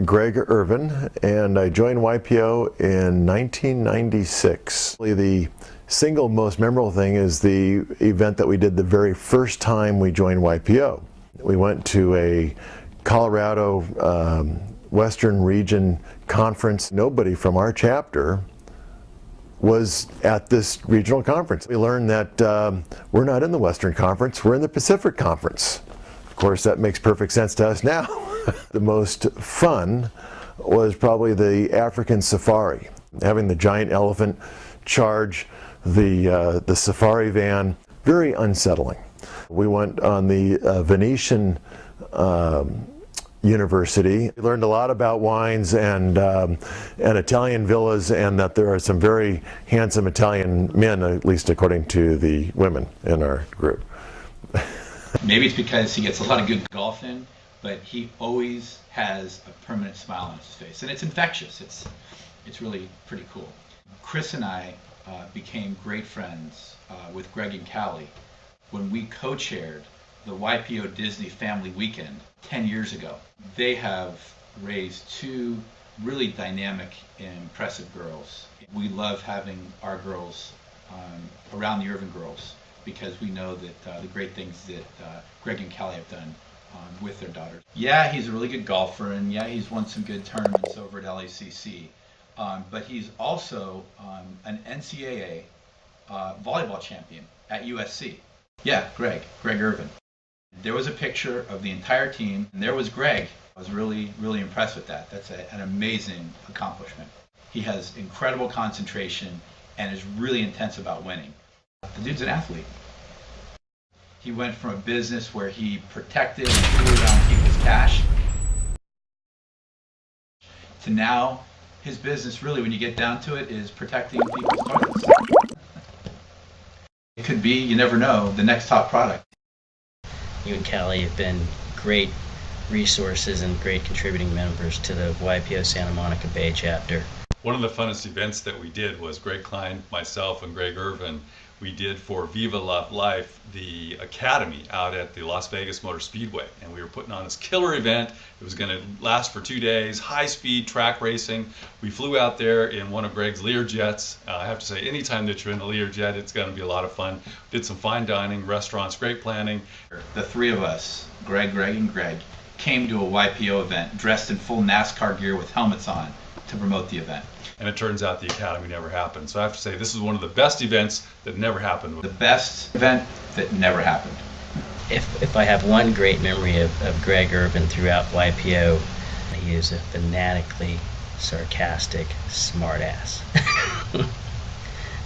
Greg Irvin, and I joined YPO in 1996. The single most memorable thing is the event that we did the very first time we joined YPO. We went to a Colorado Western Region conference. Nobody from our chapter was at this regional conference. We learned that we're not in the Western Conference, we're in the Pacific Conference. Of course, that makes perfect sense to us now. The most fun was probably the African safari, having the giant elephant charge the safari van. Very unsettling. We went on the Venetian University. We learned a lot about wines and Italian villas, and that there are some very handsome Italian men, at least according to the women in our group. Maybe it's because he gets a lot of good golf in, but he always has a permanent smile on his face, and it's infectious. It's really pretty cool. Chris and I became great friends with Greg and Callie when we co-chaired the YPO Disney Family Weekend 10 years ago. They have raised two really dynamic and impressive girls. We love having our girls around the Irvin girls because we know that the great things that Greg and Callie have done with their daughters. Yeah, he's a really good golfer, and yeah, he's won some good tournaments over at LACC. But he's also an NCAA volleyball champion at USC. Yeah, Greg Irvin. There was a picture of the entire team, and there was Greg. I was really, really impressed with that. That's an amazing accomplishment. He has incredible concentration and is really intense about winning. The dude's an athlete. He went from a business where he protected and threw around people's cash to now his business, really, when you get down to it, is protecting people's toilets. It could be, you never know, the next top product. You and Callie have been great resources and great contributing members to the YPO Santa Monica Bay chapter. One of the funnest events that we did was Greg Klein, myself, and Greg Irvin. We did for Viva La Life the Academy out at the Las Vegas Motor Speedway, and we were putting on this killer event. It was going to last for 2 days, high-speed track racing. We flew out there in one of Greg's Learjets. I have to say, anytime that you're in a Learjet, it's going to be a lot of fun. Did some fine dining, restaurants, great planning. The three of us, Greg, and Greg, came to a YPO event dressed in full NASCAR gear with helmets on to promote the event. And it turns out the Academy never happened. So I have to say, this is one of the best events that never happened. The best event that never happened. If I have one great memory of Greg Irvin throughout YPO, he is a fanatically sarcastic smartass.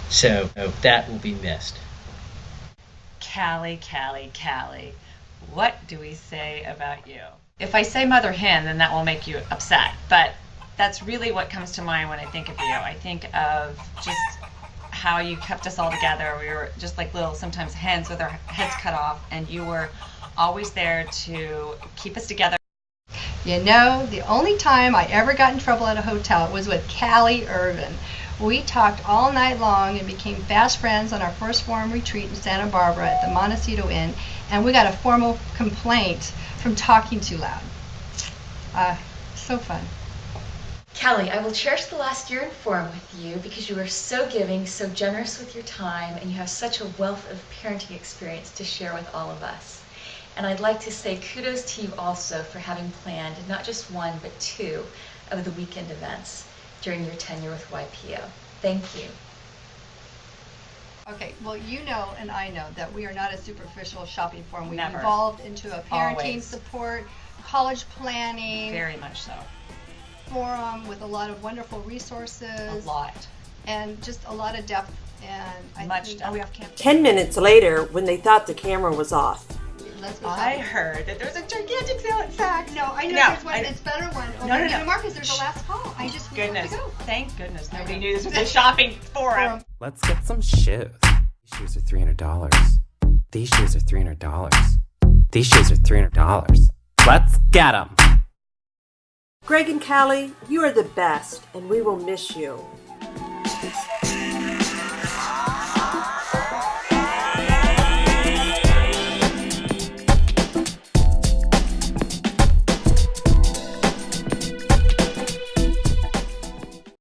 So that will be missed. Callie, what do we say about you? If I say mother hen, then that will make you upset, but that's really what comes to mind when I think of you. I think of just how you kept us all together. We were just like little, sometimes hens with our heads cut off, and you were always there to keep us together. You know, the only time I ever got in trouble at a hotel was with Callie Irvin. We talked all night long and became fast friends on our first forum retreat in Santa Barbara at the Montecito Inn, and we got a formal complaint from talking too loud. So fun. Callie, I will cherish the last year in forum with you because you are so giving, so generous with your time, and you have such a wealth of parenting experience to share with all of us. And I'd like to say kudos to you also for having planned not just one, but two of the weekend events during your tenure with YPO. Thank you. Okay, well, you know and I know that we are not a superficial shopping forum. We've Never. evolved into a parenting Always. support, college planning Very much so. forum with a lot of wonderful resources. A lot. And just a lot of depth. And I Much think depth. We have camp. 10 minutes later, when they thought the camera was off. let's go I shopping. heard that there's a gigantic sale at Saks. No, I know No, there's one. It's better one. No. Marcus, there's a last call. I just we have Goodness. to go. Thank goodness nobody knew this was a shopping forum. Let's get some shoes. These shoes are $300. These shoes are $300. These shoes are $300. Let's get them. Greg and Callie, you are the best, and we will miss you.